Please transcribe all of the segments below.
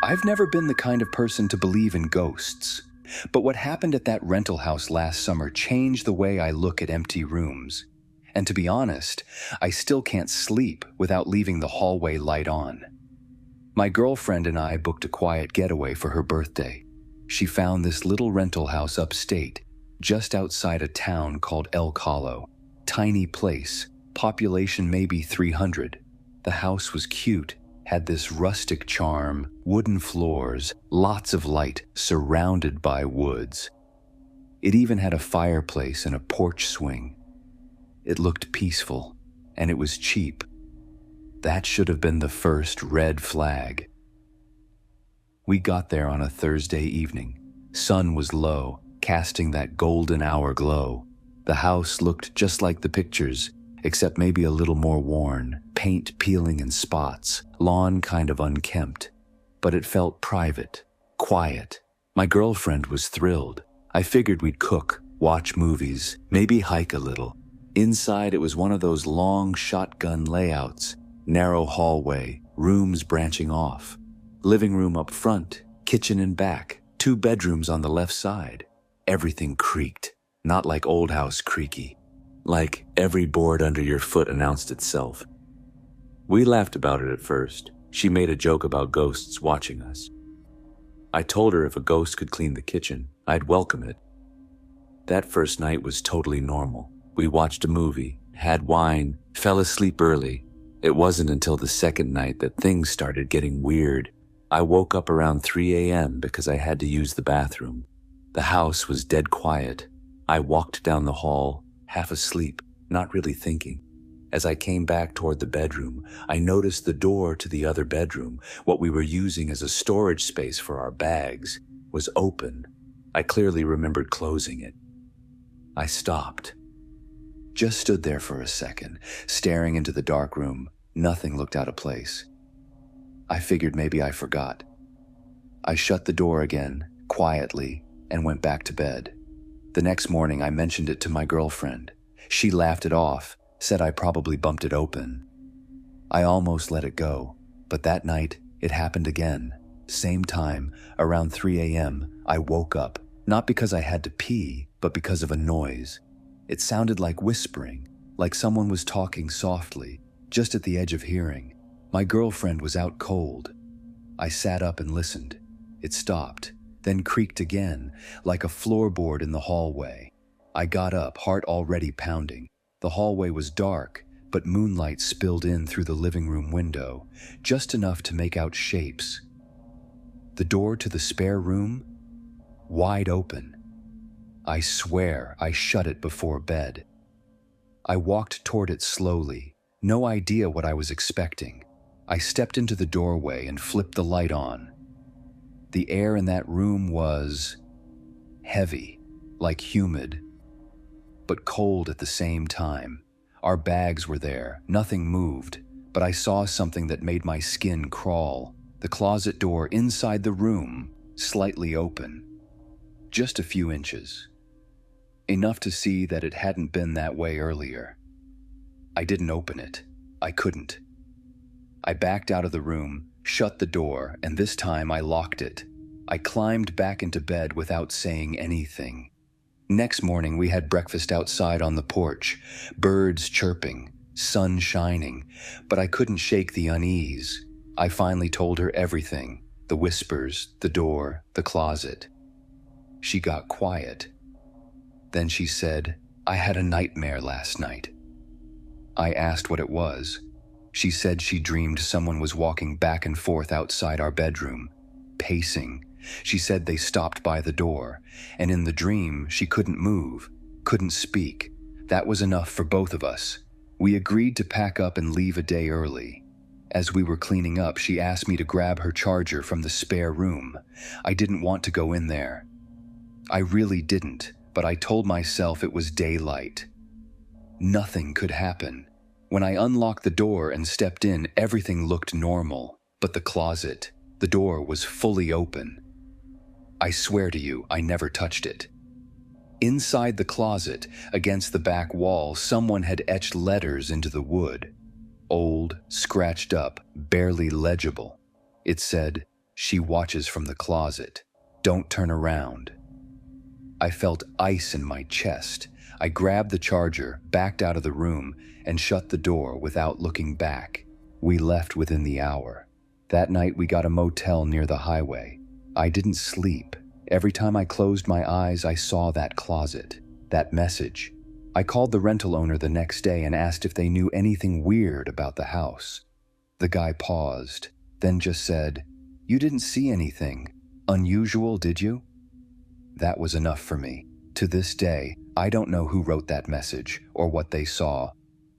I've never been the kind of person to believe in ghosts, but what happened at that rental house last summer changed the way I look at empty rooms. And to be honest, I still can't sleep without leaving the hallway light on. My girlfriend and I booked a quiet getaway for her birthday. She found this little rental house upstate, just outside a town called Elk Hollow. Tiny place, population maybe 300. The house was cute, had this rustic charm, wooden floors, lots of light, surrounded by woods. It even had a fireplace and a porch swing. It looked peaceful, and it was cheap. That should have been the first red flag. We got there on a Thursday evening. Sun was low, casting that golden hour glow. The house looked just like the pictures, except maybe a little more worn, paint peeling in spots, lawn kind of unkempt. But it felt private, quiet. My girlfriend was thrilled. I figured we'd cook, watch movies, maybe hike a little. Inside, it was one of those long shotgun layouts, narrow hallway, rooms branching off. Living room up front, kitchen in back, 2 bedrooms on the left side. Everything creaked, not like old house creaky. Like every board under your foot announced itself. We laughed about it at first. She made a joke about ghosts watching us. I told her if a ghost could clean the kitchen, I'd welcome it. That first night was totally normal. We watched a movie, had wine, fell asleep early. It wasn't until the second night that things started getting weird. I woke up around 3 a.m. because I had to use the bathroom. The house was dead quiet. I walked down the hall, half asleep, not really thinking. As I came back toward the bedroom, I noticed the door to the other bedroom, what we were using as a storage space for our bags, was open. I clearly remembered closing it. I stopped. Just stood there for a second, staring into the dark room. Nothing looked out of place. I figured maybe I forgot. I shut the door again, quietly, and went back to bed. The next morning, I mentioned it to my girlfriend. She laughed it off, said I probably bumped it open. I almost let it go, but that night, it happened again. Same time, around 3 a.m., I woke up, not because I had to pee, but because of a noise. It sounded like whispering, like someone was talking softly, just at the edge of hearing. My girlfriend was out cold. I sat up and listened. It stopped, then creaked again, like a floorboard in the hallway. I got up, heart already pounding. The hallway was dark, but moonlight spilled in through the living room window, just enough to make out shapes. The door to the spare room? Wide open. I swear I shut it before bed. I walked toward it slowly, no idea what I was expecting. I stepped into the doorway and flipped the light on. The air in that room was heavy, like humid, but cold at the same time. Our bags were there, nothing moved, but I saw something that made my skin crawl. The closet door inside the room, slightly open. Just a few inches. Enough to see that it hadn't been that way earlier. I didn't open it. I couldn't. I backed out of the room, shut the door, and this time I locked it. I climbed back into bed without saying anything. Next morning, we had breakfast outside on the porch, birds chirping, sun shining, but I couldn't shake the unease. I finally told her everything, the whispers, the door, the closet. She got quiet. Then she said, "I had a nightmare last night." I asked what it was. She said she dreamed someone was walking back and forth outside our bedroom, pacing. She said they stopped by the door, and in the dream, she couldn't move, couldn't speak. That was enough for both of us. We agreed to pack up and leave a day early. As we were cleaning up, she asked me to grab her charger from the spare room. I didn't want to go in there. I really didn't, but I told myself it was daylight. Nothing could happen. When I unlocked the door and stepped in, everything looked normal, but the closet, the door was fully open. I swear to you, I never touched it. Inside the closet, against the back wall, someone had etched letters into the wood. Old, scratched up, barely legible. It said, She watches from the closet. Don't turn around. I felt ice in my chest. I grabbed the charger, backed out of the room, and shut the door without looking back. We left within the hour. That night we got a motel near the highway. I didn't sleep. Every time I closed my eyes, I saw that closet, that message. I called the rental owner the next day and asked if they knew anything weird about the house. The guy paused, then just said, "You didn't see anything unusual, did you?" That was enough for me. To this day, I don't know who wrote that message or what they saw,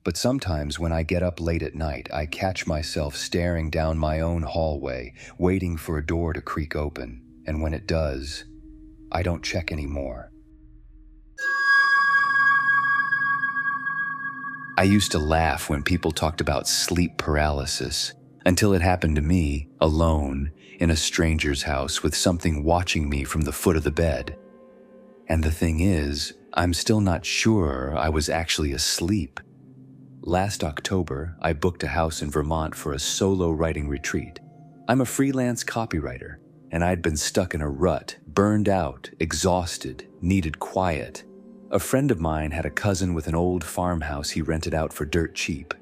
but sometimes when I get up late at night, I catch myself staring down my own hallway, waiting for a door to creak open, and when it does, I don't check anymore. I used to laugh when people talked about sleep paralysis, until it happened to me, alone, in a stranger's house with something watching me from the foot of the bed. And the thing is, I'm still not sure I was actually asleep. Last October, I booked a house in Vermont for a solo writing retreat. I'm a freelance copywriter, and I'd been stuck in a rut, burned out, exhausted, needed quiet. A friend of mine had a cousin with an old farmhouse he rented out for dirt cheap,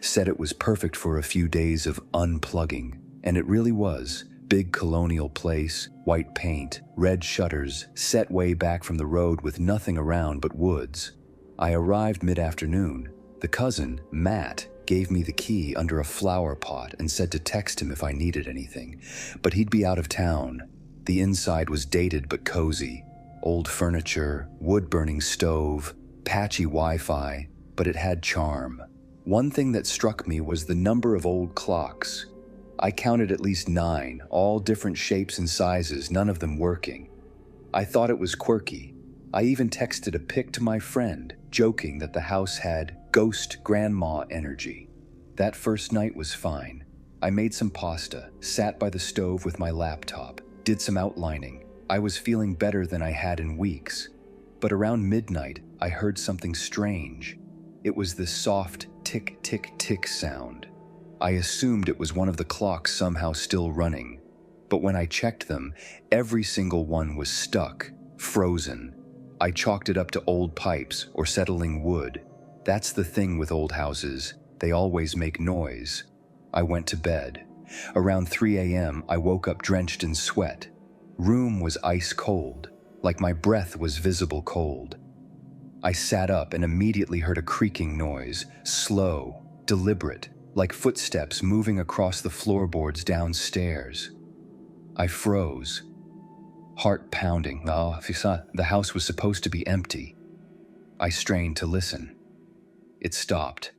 said it was perfect for a few days of unplugging, and it really was. Big colonial place, white paint, red shutters, set way back from the road with nothing around but woods. I arrived mid-afternoon. The cousin, Matt, gave me the key under a flower pot and said to text him if I needed anything, but he'd be out of town. The inside was dated but cozy. Old furniture, wood-burning stove, patchy Wi-Fi, but it had charm. One thing that struck me was the number of old clocks. I counted at least 9, all different shapes and sizes, none of them working. I thought it was quirky. I even texted a pic to my friend, joking that the house had ghost grandma energy. That first night was fine. I made some pasta, sat by the stove with my laptop, did some outlining. I was feeling better than I had in weeks. But around midnight, I heard something strange. It was this soft tick, tick, tick sound. I assumed it was one of the clocks somehow still running. But when I checked them, every single one was stuck, frozen. I chalked it up to old pipes or settling wood. That's the thing with old houses. They always make noise. I went to bed. Around 3 a.m., I woke up drenched in sweat. Room was ice cold, like my breath was visible cold. I sat up and immediately heard a creaking noise, slow, deliberate, like footsteps moving across the floorboards downstairs. I froze, heart pounding. The house was supposed to be empty. I strained to listen. It stopped.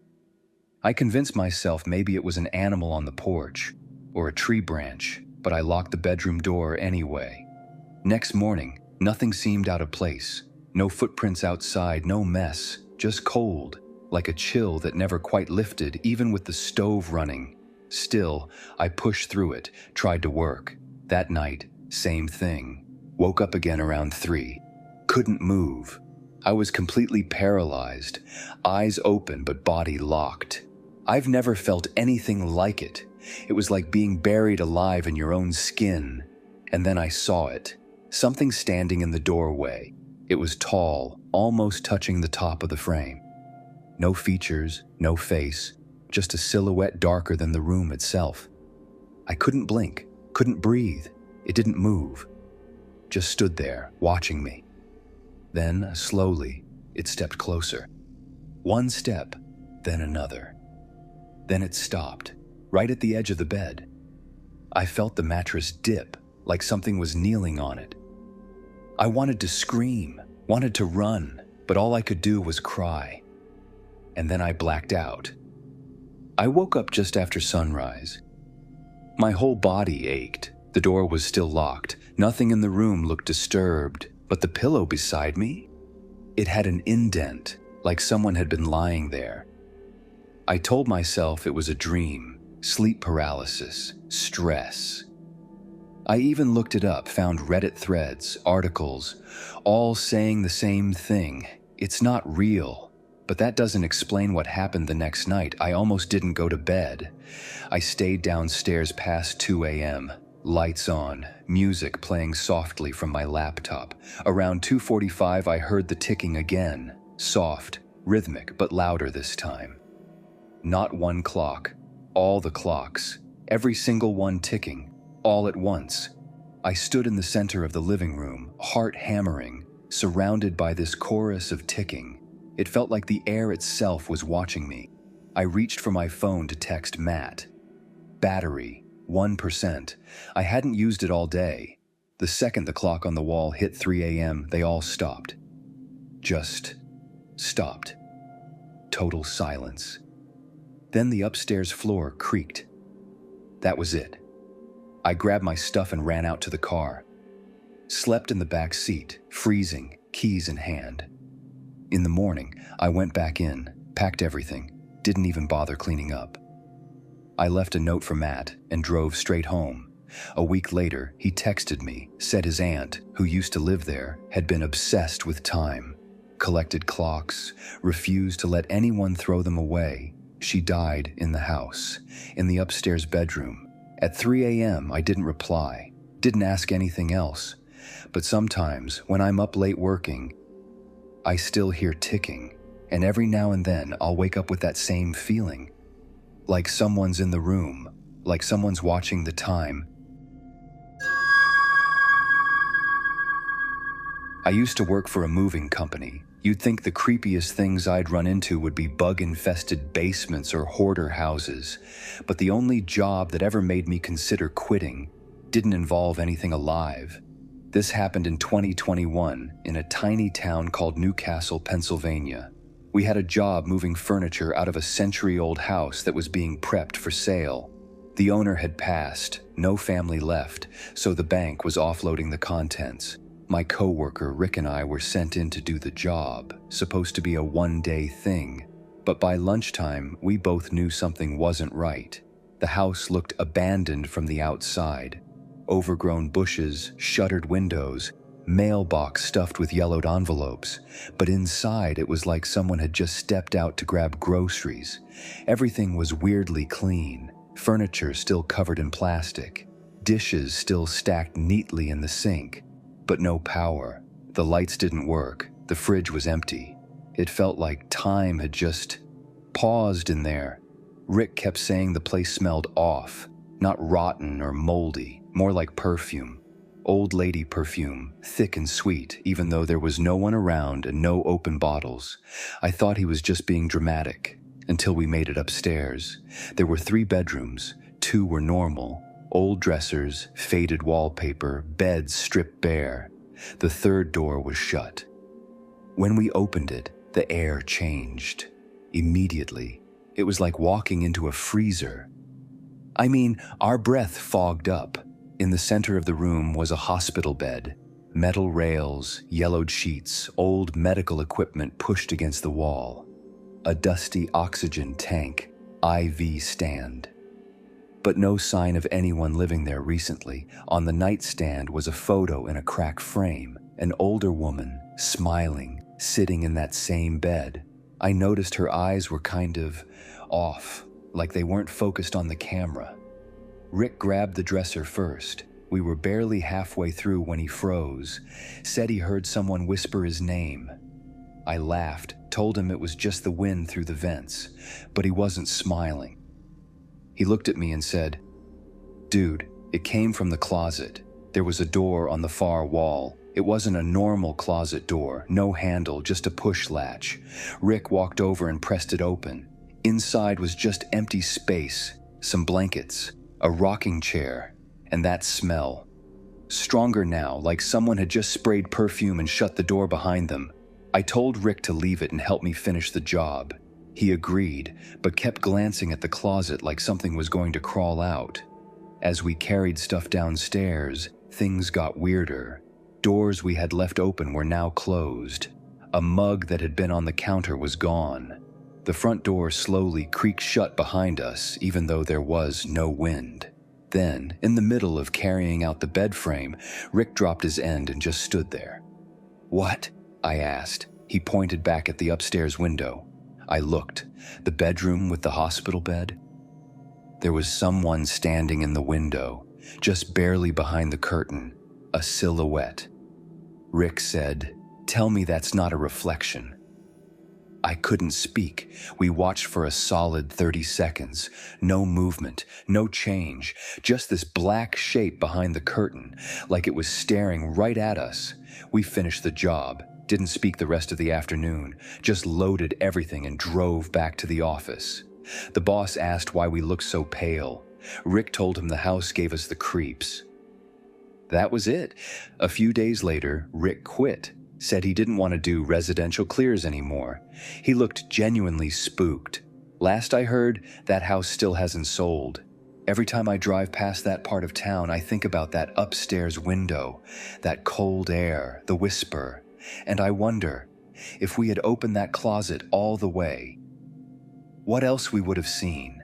I convinced myself maybe it was an animal on the porch, or a tree branch, but I locked the bedroom door anyway. Next morning, nothing seemed out of place. No footprints outside, no mess, just cold. Like a chill that never quite lifted, even with the stove running. Still, I pushed through it, tried to work. That night, same thing. Woke up again around 3. Couldn't move. I was completely paralyzed, eyes open but body locked. I've never felt anything like it. It was like being buried alive in your own skin. And then I saw it. Something standing in the doorway. It was tall, almost touching the top of the frame. No features, no face, just a silhouette darker than the room itself. I couldn't blink, couldn't breathe. It didn't move. Just stood there, watching me. Then, slowly, it stepped closer. One step, then another. Then it stopped, right at the edge of the bed. I felt the mattress dip, like something was kneeling on it. I wanted to scream, wanted to run, but all I could do was cry. And then I blacked out. I woke up just after sunrise. My whole body ached. The door was still locked. Nothing in the room looked disturbed, but the pillow beside me? It had an indent, like someone had been lying there. I told myself it was a dream, sleep paralysis, stress. I even looked it up, found Reddit threads, articles, all saying the same thing. It's not real. But that doesn't explain what happened the next night. I almost didn't go to bed. I stayed downstairs past 2 a.m. Lights on, music playing softly from my laptop. Around 2:45, I heard the ticking again. Soft, rhythmic, but louder this time. Not one clock, all the clocks, every single one ticking, all at once. I stood in the center of the living room, heart hammering, surrounded by this chorus of ticking. It felt like the air itself was watching me. I reached for my phone to text Matt. Battery, 1%. I hadn't used it all day. The second the clock on the wall hit 3 a.m., they all stopped. Just stopped. Total silence. Then the upstairs floor creaked. That was it. I grabbed my stuff and ran out to the car. Slept in the back seat, freezing, keys in hand. In the morning, I went back in, packed everything, didn't even bother cleaning up. I left a note for Matt and drove straight home. A week later, he texted me, said his aunt, who used to live there, had been obsessed with time, collected clocks, refused to let anyone throw them away. She died in the house, in the upstairs bedroom. At 3 a.m., I didn't reply, didn't ask anything else. But sometimes, when I'm up late working, I still hear ticking, and every now and then I'll wake up with that same feeling. Like someone's in the room, like someone's watching the time. I used to work for a moving company. You'd think the creepiest things I'd run into would be bug-infested basements or hoarder houses, but the only job that ever made me consider quitting didn't involve anything alive. This happened in 2021 in a tiny town called Newcastle, Pennsylvania. We had a job moving furniture out of a century-old house that was being prepped for sale. The owner had passed, no family left, so the bank was offloading the contents. My coworker Rick and I were sent in to do the job, supposed to be a one-day thing. But by lunchtime, we both knew something wasn't right. The house looked abandoned from the outside. Overgrown bushes, shuttered windows, mailbox stuffed with yellowed envelopes. But inside, it was like someone had just stepped out to grab groceries. Everything was weirdly clean, furniture still covered in plastic, dishes still stacked neatly in the sink. But no power. The lights didn't work. The fridge was empty. It felt like time had just paused in there. Rick kept saying the place smelled off, not rotten or moldy, more like perfume. Old lady perfume, thick and sweet, even though there was no one around and no open bottles. I thought he was just being dramatic, until we made it upstairs. There were 3 bedrooms, 2 were normal. Old dressers, faded wallpaper, beds stripped bare. The 3rd door was shut. When we opened it, the air changed. Immediately. It was like walking into a freezer. I mean, our breath fogged up. In the center of the room was a hospital bed. Metal rails, yellowed sheets, old medical equipment pushed against the wall. A dusty oxygen tank, IV stand. But no sign of anyone living there recently. On the nightstand was a photo in a cracked frame, an older woman, smiling, sitting in that same bed. I noticed her eyes were kind of off, like they weren't focused on the camera. Rick grabbed the dresser first. We were barely halfway through when he froze, said he heard someone whisper his name. I laughed, told him it was just the wind through the vents, but he wasn't smiling. He looked at me and said, "Dude, it came from the closet. There was a door on the far wall. It wasn't a normal closet door, no handle, just a push latch. Rick walked over and pressed it open. Inside was just empty space, some blankets, a rocking chair, and that smell. Stronger now, like someone had just sprayed perfume and shut the door behind them. I told Rick to leave it and help me finish the job. He agreed, but kept glancing at the closet like something was going to crawl out. As we carried stuff downstairs, things got weirder. Doors we had left open were now closed. A mug that had been on the counter was gone. The front door slowly creaked shut behind us, even though there was no wind. Then, in the middle of carrying out the bed frame, Rick dropped his end and just stood there. "What?" I asked. He pointed back at the upstairs window. I looked. The bedroom with the hospital bed? There was someone standing in the window, just barely behind the curtain, a silhouette. Rick said, "Tell me that's not a reflection." I couldn't speak. We watched for a solid 30 seconds. No movement, no change, just this black shape behind the curtain, like it was staring right at us. We finished the job, didn't speak the rest of the afternoon, just loaded everything and drove back to the office. The boss asked why we looked so pale. Rick told him the house gave us the creeps. That was it. A few days later, Rick quit. Said he didn't want to do residential clears anymore. He looked genuinely spooked. Last I heard, that house still hasn't sold. Every time I drive past that part of town, I think about that upstairs window, that cold air, the whisper, and I wonder, if we had opened that closet all the way, what else we would have seen.